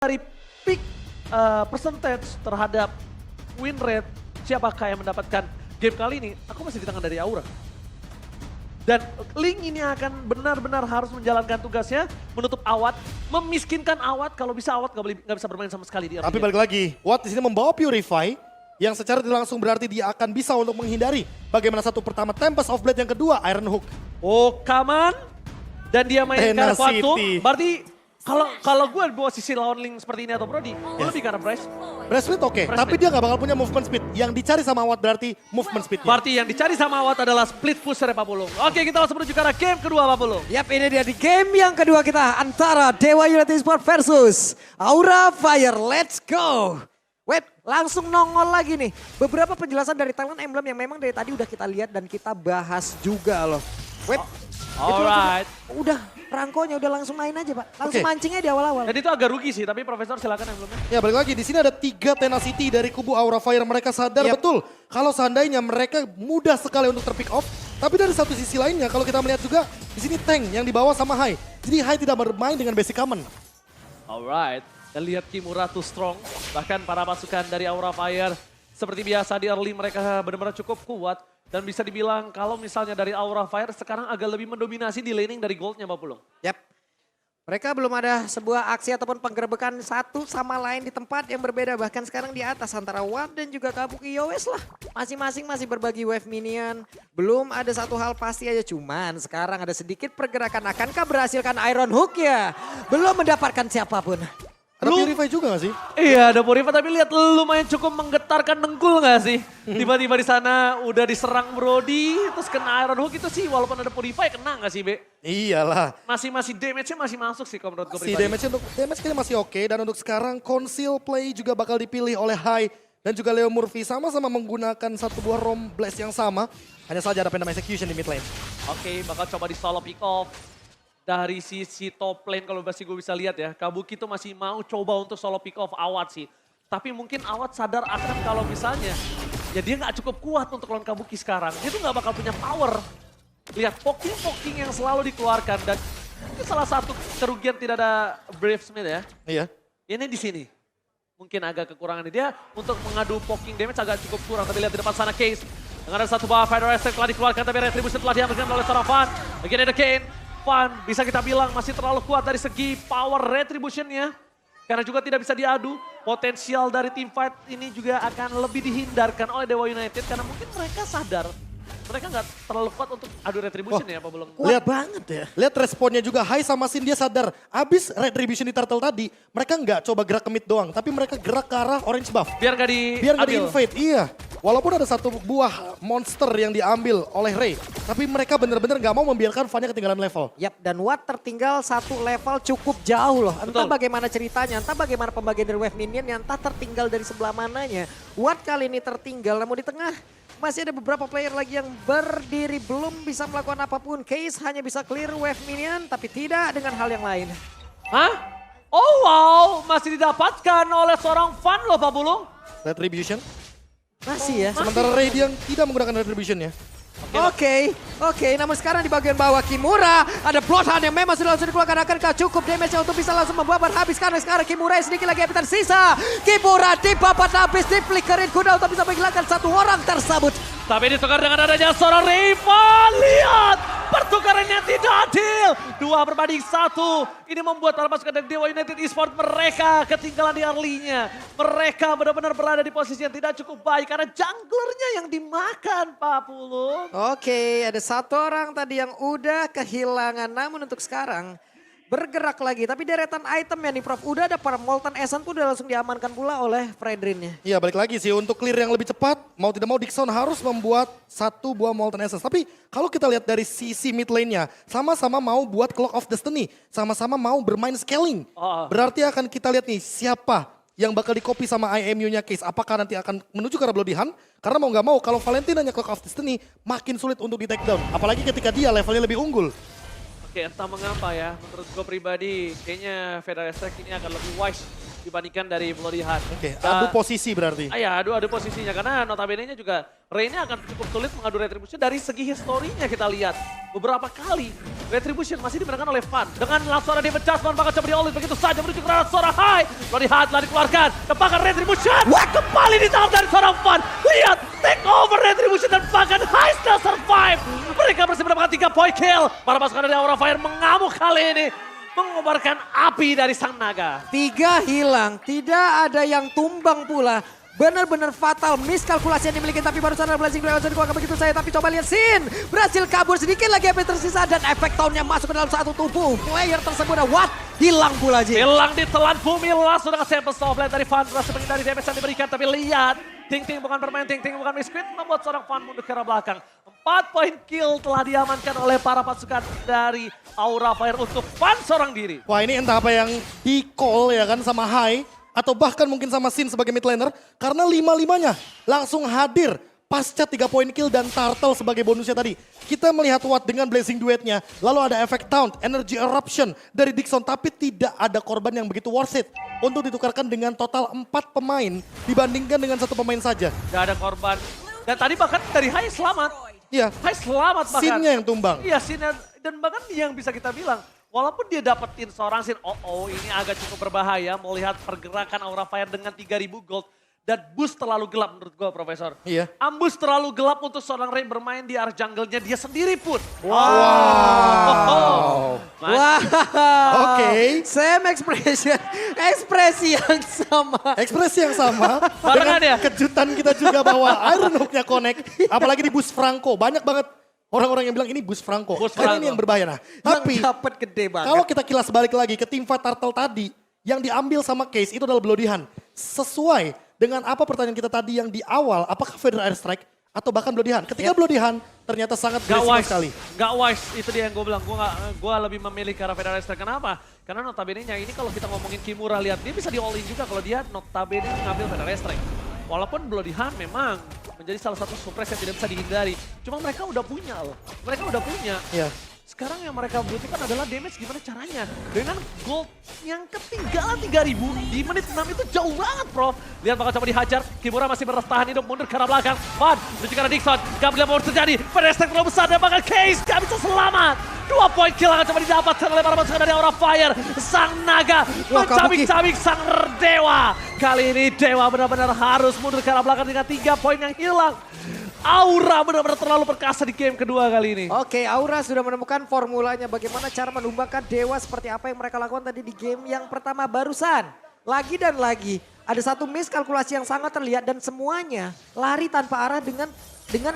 dari peak percentage terhadap win rate, siapakah yang mendapatkan game kali ini, aku masih di tangan dari Aura. Dan Link ini akan benar-benar harus menjalankan tugasnya, menutup Awad, memiskinkan Awad, kalau bisa Awad nggak bisa bermain sama sekali di Tapi early balik lagi, Watt di sini membawa Purify, yang secara tidak langsung berarti dia akan bisa untuk menghindari bagaimana satu pertama Tempest of Blade, yang kedua Iron Hook. Oh, Kaman. Dan dia mainkan Tenacity. Quantum. Berarti kalau gue bawa sisi lawan Link seperti ini atau Brody, gue lebih karena Bryce. Breast speed oke, Breast tapi speed. dia nggak bakal punya movement speed. Yang dicari sama Watt berarti movement speed. Berarti yang dicari sama Awad adalah split push dari Papulung. Oke, kita langsung menuju ke arah game kedua Papulung. Yap, ini dia di game yang kedua kita antara Dewa United Esports versus Aura Fire. Let's go. Wait, langsung nongol lagi nih. Beberapa penjelasan dari Talent Emblem yang memang dari tadi udah kita lihat dan kita bahas juga loh. Wait, Alright. udah rangkonya udah langsung main aja Pak. Langsung Oke. mancingnya di awal-awal. Dan itu agak rugi sih, tapi Profesor silakan yang belumnya. Ya balik lagi, di sini ada 3 Tenacity dari kubu Aura Fire. Mereka sadar Yap. betul kalau seandainya mereka mudah sekali untuk terpick off. Tapi dari satu sisi lainnya, kalau kita melihat juga di sini tank yang dibawa sama Hai. Jadi Hai tidak bermain dengan basic common. Alright. Dan lihat Kimura too strong. Bahkan para pasukan dari Aura Fire seperti biasa di early mereka benar-benar cukup kuat. Dan bisa dibilang kalau misalnya dari Aura Fire sekarang agak lebih mendominasi di laning dari goldnya Papulung. Yap. Mereka belum ada sebuah aksi ataupun penggerbekan satu sama lain di tempat yang berbeda. Bahkan sekarang di atas antara Watt dan juga Kabuki Yowes lah. Masing-masing masih berbagi wave minion. Belum ada satu hal pasti aja. Cuman sekarang ada sedikit pergerakan. Akankah berhasilkan Iron Hook ya? Belum mendapatkan siapapun. Ada Purify juga gak sih? Iya ada Purifa tapi lihat lumayan cukup menggetarkan dengkul gak sih? Tiba-tiba di sana udah diserang Brody terus kena Iron Hook itu sih walaupun ada Purify kena gak sih Be? Iyalah. Masih damage-nya masih masuk sih kalau menurut gue Si pribadi. damage kayaknya masih oke, dan untuk sekarang conceal play juga bakal dipilih oleh Hai dan juga Leo Murphy, sama-sama menggunakan satu buah Rom Blast yang sama. Hanya saja ada Phantom Execution di mid lane. Oke, bakal coba di solo pick off. Dari sisi top lane kalau masih gue bisa lihat ya, Kabuki tuh masih mau coba untuk solo pick off Awad sih. Tapi mungkin Awad sadar akan kalau misalnya, ya dia nggak cukup kuat untuk lawan Kabuki sekarang. Dia tuh nggak bakal punya power. Lihat poking-poking yang selalu dikeluarkan dan itu salah satu kerugian tidak ada Brave Smith ya. Iya. Ini di sini. Mungkin agak kekurangan dia untuk mengadu poking damage agak cukup kurang. Tapi lihat di depan sana Case. Dengan ada satu buah Fighter Attack telah dikeluarkan tapi Retribution telah diambilkan oleh seorang Fan. Bagian ada Kane. Fan bisa kita bilang masih terlalu kuat dari segi power Retribution-nya. Karena juga tidak bisa diadu. Potensial dari team fight ini juga akan lebih dihindarkan oleh Dewa United. Karena mungkin mereka sadar. Mereka nggak terlalu kuat untuk adu Retribution ya apa belum? Kuat Lihat. banget ya. Lihat responnya juga, Hai sama Sin dia sadar. Abis Retribution di turtle tadi, mereka nggak coba gerak ke mid doang, tapi mereka gerak ke arah orange buff. Biar nggak Biar nggak diambil. di-invade, iya. Walaupun ada satu buah monster yang diambil oleh Ray, tapi mereka benar-benar nggak mau membiarkan Fannya ketinggalan level. Yap, dan Watt tertinggal satu level cukup jauh loh. Entah Betul. bagaimana ceritanya, entah bagaimana pembagian dari wave minion, entah tertinggal dari sebelah mananya. Watt kali ini tertinggal, namun di tengah masih ada beberapa player lagi yang berdiri belum bisa melakukan apapun. Case hanya bisa clear wave minion, tapi tidak dengan hal yang lain. Hah? Oh wow, masih didapatkan oleh seorang Fan loh Pak Bulung. Retribution. Masih ya. Sementara Ray dia tidak menggunakan Retribution ya. Oke, namun sekarang di bagian bawah Kimura ada Bloodhound yang memang sudah langsung dikeluarkan. Akankah cukup damage-nya untuk bisa langsung membabat habis, karena sekarang Kimura sedikit lagi yang tersisa. Kimura dibabat habis, diflickerin kuda untuk bisa menghilangkan satu orang tersebut. Tapi ditukar dengan adanya seorang rival. Lihat, pertukarannya tidak adil. 2 berbanding 1. Ini membuat para pasukan dari Dewa United Esports mereka ketinggalan di early-nya. Mereka benar-benar berada di posisi yang tidak cukup baik karena junglernya yang dimakan Pak Pulung. Oke, ada satu orang tadi yang udah kehilangan, namun untuk sekarang bergerak lagi. Tapi deretan item ya nih Prof, udah ada para Molten Essence tuh udah langsung diamankan pula oleh Fredrinnya. Iya balik lagi sih, untuk clear yang lebih cepat, mau tidak mau Dixon harus membuat satu buah Molten Essence. Tapi kalau kita lihat dari sisi mid lane-nya, sama-sama mau buat Clock of Destiny, sama-sama mau bermain scaling. Oh. Berarti akan kita lihat nih siapa yang bakal di-copy sama IMU-nya Case. Apakah nanti akan menuju ke arah Bloody Hunt? Karena mau nggak mau kalau Valentinanya Clock of Destiny makin sulit untuk di take down. Apalagi ketika dia levelnya lebih unggul. Oke, entah mengapa ya, menurut gue pribadi kayaknya Federal Strike ini akan lebih wise dibandingkan dari Bloody Heart. Oke, adu posisi berarti. Ya, adu posisinya karena notabene-nya juga Rain-nya akan cukup sulit mengadu Retribution dari segi historinya kita lihat. Beberapa kali Retribution masih dimenangkan oleh Fan. Dengan langsung ada damage charge, Fan bakal coba di-all-in begitu saja menuju ke arah seorang Hai. Bloody Heart telah dikeluarkan, dapatkan Retribution. Kembali ditangkap dari seorang Fan. Lihat, take over Retribution dan bahkan Hai still survive. Mereka berhasil mendapatkan 3 point kill. Para pasukan dari Aura Fire mengamuk kali ini. Mengobarkan api dari sang naga. 3 hilang, tidak ada yang tumbang pula. Benar-benar fatal, miskalkulasi yang dimiliki, tapi barusan ada Blazing Blade dikeluarkan begitu saya. Tapi coba lihat Sin, berhasil kabur sedikit lagi apa yang tersisa dan efek tone-nya masuk ke dalam satu tubuh player tersebut. What? Hilang pula Jin. Hilang ditelan bumi langsung dengan sample softline dari Fan. Berhasil menghindari damage yang diberikan, tapi lihat. Ting-ting bukan bermain, ting-ting bukan misquit, membuat seorang Fan mundur ke arah belakang. 4 point kill telah diamankan oleh para pasukan dari Aura Fire untuk Fan seorang diri. Wah ini entah apa yang di-call ya kan sama Hai. Atau bahkan mungkin sama Sin sebagai mid laner. Karena 5-5-nya langsung hadir pasca 3 point kill dan Turtle sebagai bonusnya tadi. Kita melihat Watt dengan Blazing Duetnya. Lalu ada efek Taunt, Energy Eruption dari Dixon. Tapi tidak ada korban yang begitu worth it. Untuk ditukarkan dengan total 4 pemain dibandingkan dengan 1 pemain saja. Gak ada korban. Dan tadi bahkan dari Hai selamat. Iya. Hai selamat bahkan. Sinnya yang tumbang. Iya Sinnya. Dan bahkan yang bisa kita bilang. Walaupun dia dapetin seorang Sin, ini agak cukup berbahaya melihat pergerakan Aura Fire dengan 3.000 gold. Dan boost terlalu gelap menurut gue Profesor. Iya. Ambus terlalu gelap untuk seorang Rain bermain di arah jungle-nya dia sendiri pun. Wow. Wow. Oke. Same expression, ekspresi yang sama. Ekspresi yang sama. Barengan ya? Kejutan kita juga bahwa Iron Hook-nya connect. Apalagi di boost Franco. Banyak banget orang-orang yang bilang ini boost Franco. Boost Karena Franco. ini yang berbahaya. Nah, tapi Yang dapat gede banget. kalau kita kilas balik lagi ke tim Fight Turtle tadi, yang diambil sama Case itu adalah Bloody Hand. Sesuai dengan apa pertanyaan kita tadi yang di awal, apakah Federal Airstrike atau bahkan Bloody Hand. Ketika Bloody Hand ternyata sangat Gak berisiko wise, sekali. gak wise. Itu dia yang gue bilang. Gue lebih memilih ke arah Federal Strike. Kenapa? Karena notabene-nya ini kalau kita ngomongin Kimura, lihat dia bisa di all in juga kalau dia notabene ngambil Federal Strike. Walaupun Bloody Hand memang menjadi salah satu surprise yang tidak bisa dihindari. Cuma mereka udah punya loh. Mereka udah punya. Iya. Sekarang yang mereka butuhkan adalah damage gimana caranya. Dengan gold yang ketinggalan 3.000 di menit 6 itu jauh banget Prof. Lihat bakal coba dihajar. Kimura masih bertahan hidup mundur ke arah belakang. Van menuju ke arah Dixon. Gak boleh mau terjadi. Pedestek terlalu besar dan bakal Case gak bisa selamat. 2 point kill akan coba didapatkan oleh para pasukan dari Aura Fire. Sang naga mencabik-cabik sang dewa. Kali ini dewa benar-benar harus mundur ke arah belakang dengan 3 poin yang hilang. Aura benar-benar terlalu perkasa di game kedua kali ini. Oke, Aura sudah menemukan formulanya bagaimana cara menumbangkan dewa seperti apa yang mereka lakukan tadi di game yang pertama barusan. Lagi dan lagi, ada satu miskalkulasi yang sangat terlihat dan semuanya lari tanpa arah dengan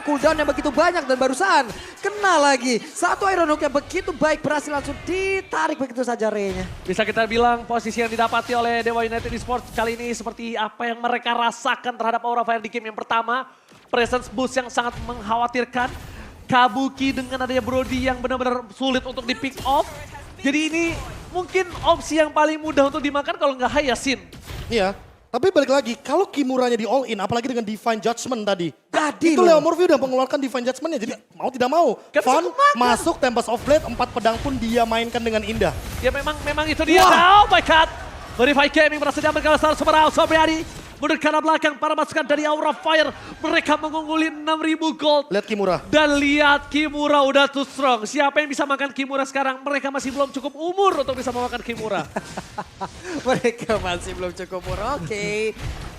cooldown yang begitu banyak dan barusan kena lagi. Satu Iron Hook yang begitu baik berhasil langsung ditarik begitu saja Rey-nya. Bisa kita bilang posisi yang didapati oleh Dewa United Esports kali ini seperti apa yang mereka rasakan terhadap Aura Fire di game yang pertama. Presence boost yang sangat mengkhawatirkan. Kabuki dengan adanya Brody yang benar-benar sulit untuk di pick off. Jadi ini mungkin opsi yang paling mudah untuk dimakan kalau nggak Hayasin. Iya. Tapi balik lagi, kalau Kimuranya di all in, apalagi dengan Divine Judgment tadi. Tadi itu loh. Leo Morphy udah mengeluarkan Divine Judgment-nya, jadi mau tidak mau. Kan Van cukup makan. masuk Tempest of Blade, 4 pedang pun dia mainkan dengan indah. Ya memang itu dia. Wah. Oh my god. Verify Gaming berhasil diambil oleh Star Super Sobriari. Mundur ke arah belakang para pasukan dari Aura Fire. Mereka mengungguli 6.000 gold. Lihat Kimura. Dan lihat Kimura udah too strong. Siapa yang bisa makan Kimura sekarang? Mereka masih belum cukup umur untuk bisa memakan Kimura. Mereka masih belum cukup umur, oke.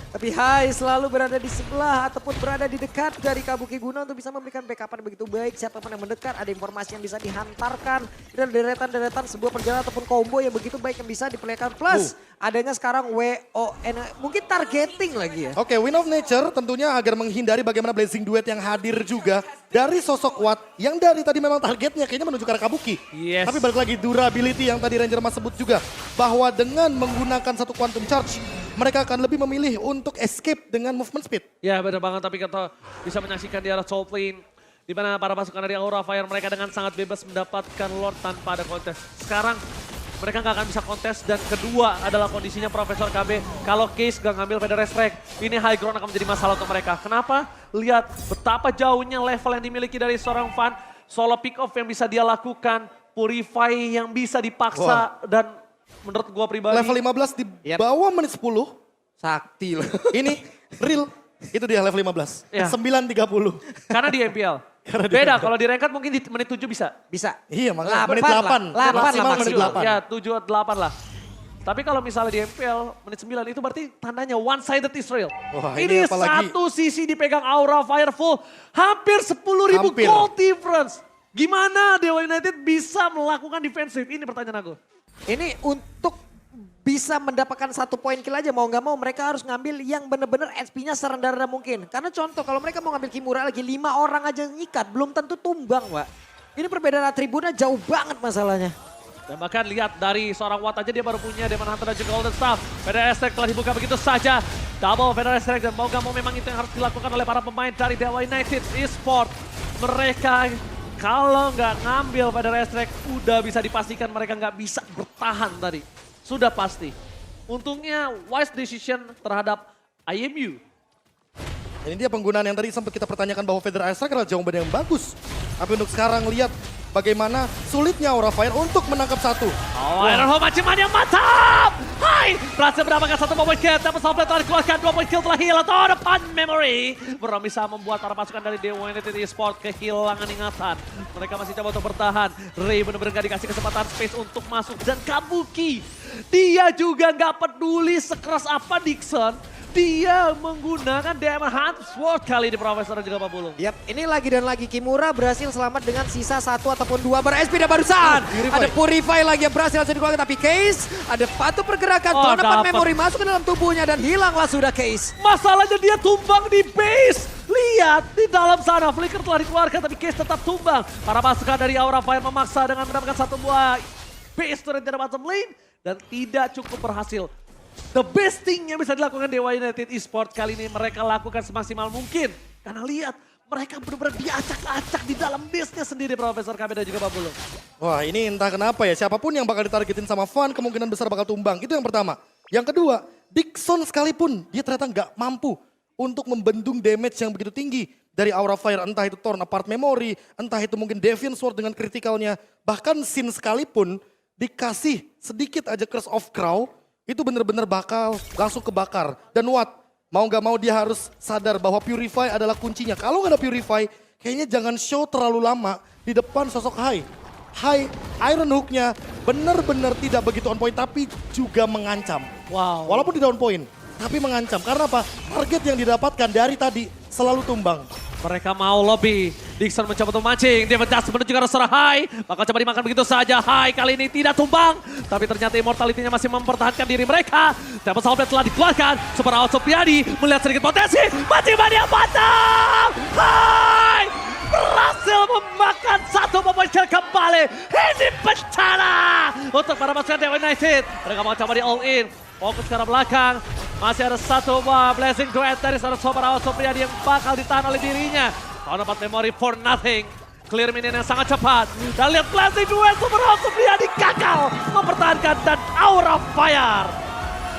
Tapi Hai selalu berada di sebelah ataupun berada di dekat dari Kabuki Guna untuk bisa memberikan backupan begitu baik. Siapapun yang mendekat ada informasi yang bisa dihantarkan. Dan deretan-deretan sebuah perjalanan ataupun combo yang begitu baik yang bisa diperlihatkan. Plus adanya sekarang WON, mungkin targeting lagi ya. Oke, Wind of Nature tentunya agar menghindari bagaimana Blazing Duet yang hadir juga. Dari sosok Watt yang dari tadi memang targetnya kayaknya menuju ke arah Kabuki. Yes. Tapi balik lagi durability yang tadi Ranger Mas sebut juga. Bahwa dengan menggunakan satu Quantum Charge, mereka akan lebih memilih untuk escape dengan movement speed. Ya benar banget, tapi kita bisa menyaksikan di arah Soul Plane. Di mana para pasukan dari Aura Fire mereka dengan sangat bebas mendapatkan Lord tanpa ada kontes. Sekarang mereka nggak akan bisa kontes dan kedua adalah kondisinya Profesor KB. Kalau Case gak ngambil Federal Strike, ini high ground akan menjadi masalah untuk mereka. Kenapa? Lihat betapa jauhnya level yang dimiliki dari seorang Van. Solo pick off yang bisa dia lakukan, Purify yang bisa dipaksa dan menurut gua pribadi. Level 15 di Yap. bawah menit 10. Sakti loh. Ini real. Itu dia level 15. Iya. 9.30. Karena di MPL. Karena di Beda, MPL. kalau di ranked mungkin di menit 7 bisa. Bisa. Iya makanya menit 8 8. lah. 8 lah Maksimal menit maksimal. 8. Ya 7 8 lah. Tapi kalau misalnya di MPL menit 9 itu berarti tandanya one sided Israel. Wah, ini ini apalagi- satu sisi dipegang Aura Fireful. Hampir 10.000 Hampir. goal difference. Gimana Dewa United bisa melakukan defensif? Ini pertanyaan aku. Ini untuk bisa mendapatkan 1 poin kill aja mau nggak mau mereka harus ngambil yang bener-bener SP-nya serendah-rendah mungkin. Karena contoh kalau mereka mau ngambil Kimura lagi 5 orang aja nyikat belum tentu tumbang Pak. Ini perbedaan atributnya jauh banget masalahnya. Dan bahkan lihat dari seorang Watt aja dia baru punya Demon Hunter dan juga Golden Staff. Federal Strike telah dibuka begitu saja. Double Federal Strike dan mau gak mau memang itu yang harus dilakukan oleh para pemain dari Dewa United Esports. Mereka kalau nggak ngambil Federal Strike udah bisa dipastikan mereka nggak bisa bertahan tadi. Sudah pasti. Untungnya wise decision terhadap IMU. Ini dia penggunaan yang tadi sempat kita pertanyakan bahwa Federal Strike adalah jawaban yang bagus. Tapi untuk sekarang lihat bagaimana sulitnya Aura Fire untuk menangkap satu. Oh, Iron Home macam yang mantap! Hai! Berhasil mendapatkan 1 point kill, tapi Softplay telah dikeluarkan, 2 point kill telah hilang. Oh, depan memory. Belum bisa membuat para pasukan dari Dewa United Esports kehilangan ingatan. Mereka masih coba untuk bertahan. Ray benar-benar gak dikasih kesempatan space untuk masuk. Dan Kabuki, dia juga gak peduli sekeras apa Dixon. Dia menggunakan Diamond Hunt Sword kali ini Profesor dan juga Pak Bulung. Yap, ini lagi dan lagi Kimura berhasil selamat dengan sisa 1 ataupun 2 ber-SP dan barusan. Purify. Ada Purify lagi yang berhasil langsung dikeluarkan tapi Case ada patu pergerakan. Oh, Tuan dapat dapat. memori masuk ke dalam tubuhnya dan hilanglah sudah Case. Masalahnya dia tumbang di base. Lihat di dalam sana Flicker telah dikeluarkan tapi Case tetap tumbang. Para pasukan dari Aura Fire memaksa dengan mendapatkan 1 buah base turret dari bottom lane dan tidak cukup berhasil. The best thing yang bisa dilakukan Dewa United Esports kali ini mereka lakukan semaksimal mungkin. Karena lihat mereka benar-benar diacak-acak di dalam base-nya sendiri Profesor KB dan juga Pak Bulung. Wah ini entah kenapa ya, siapapun yang bakal ditargetin sama Van kemungkinan besar bakal tumbang. Itu yang pertama. Yang kedua, Dixon sekalipun dia ternyata nggak mampu untuk membendung damage yang begitu tinggi dari Aura Fire. Entah itu Torn Apart Memory, entah itu mungkin Deviant Sword dengan kritikalnya. Bahkan Sin sekalipun dikasih sedikit aja Curse of Crow, itu bener-bener bakal langsung kebakar. Dan Watt, mau gak mau dia harus sadar bahwa Purify adalah kuncinya. Kalau gak ada Purify, kayaknya jangan show terlalu lama di depan sosok Hai. Hai, Iron Hook-nya bener-bener tidak begitu on point, tapi juga mengancam. Wow. Walaupun di down point, tapi mengancam. Karena apa? Target yang didapatkan dari tadi selalu tumbang. Mereka mau lobby. Dixon mencoba untuk mancing. Dia menjas menuju ke arah seorang Hai. Bakal coba dimakan begitu saja. Hai kali ini tidak tumbang. Tapi ternyata immortality-nya masih mempertahankan diri mereka. Tempo Soundblade telah dikeluarkan. Super Out Supriyadi melihat sedikit potensi. Mancing yang mantap. Hai berhasil memakan 1 poin kill kembali. Ini bencana untuk para pasukan Dewa United. Mereka mau coba di all in. Fokus ke arah belakang. Masih ada 1 buah Blazing Duet dari seorang Super Out Supriyadi yang bakal ditahan oleh dirinya. Tahun dapat memori for nothing. Clear minion yang sangat cepat. Dan lihat Blazing Duet Super Out Supriyadi gagal mempertahankan dan Aura Fire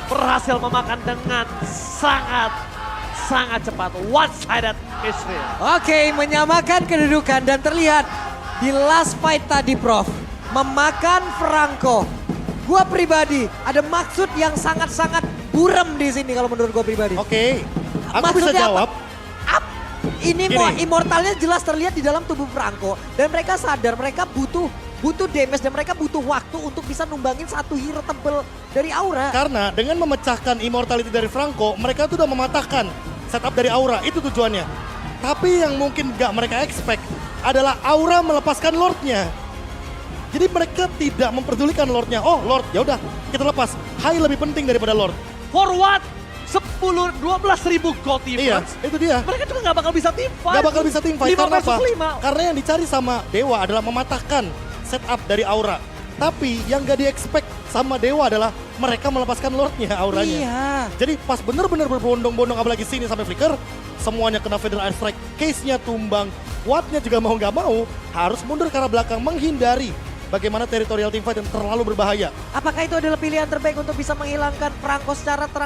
berhasil memakan dengan sangat cepat. One-sided Israel. Oke, menyamakan kedudukan dan terlihat di last fight tadi Prof. Memakan Franco. Gua pribadi ada maksud yang sangat-sangat buram di sini kalau menurut gua pribadi. Oke, aku bisa Maksudnya jawab. Ini Gini. immortalnya jelas terlihat di dalam tubuh Franco. Dan mereka sadar mereka butuh damage dan mereka butuh waktu untuk bisa numbangin 1 hero tebel dari Aura. Karena dengan memecahkan immortality dari Franco, mereka tuh udah mematahkan setup dari Aura, itu tujuannya. Tapi yang mungkin gak mereka expect adalah Aura melepaskan Lordnya. Jadi mereka tidak memperdulikan Lordnya. Oh Lord, ya udah kita lepas. Hai lebih penting daripada Lord. For what? 12 ribu gold Iya, difference. itu dia. Mereka juga gak bakal bisa team fight. Gak bakal bisa team fight 5 karena versus apa? 5. Karena yang dicari sama Dewa adalah mematahkan setup dari Aura. Tapi yang gak di-expect sama Dewa adalah mereka melepaskan Lordnya, Auranya. Iya. Jadi pas bener-bener berbondong-bondong apalagi sini sampai Flicker, semuanya kena Federal Airstrike, case-nya tumbang, Watt-nya juga mau gak mau harus mundur ke arah belakang menghindari bagaimana teritorial teamfight yang terlalu berbahaya. Apakah itu adalah pilihan terbaik untuk bisa menghilangkan Franco secara terang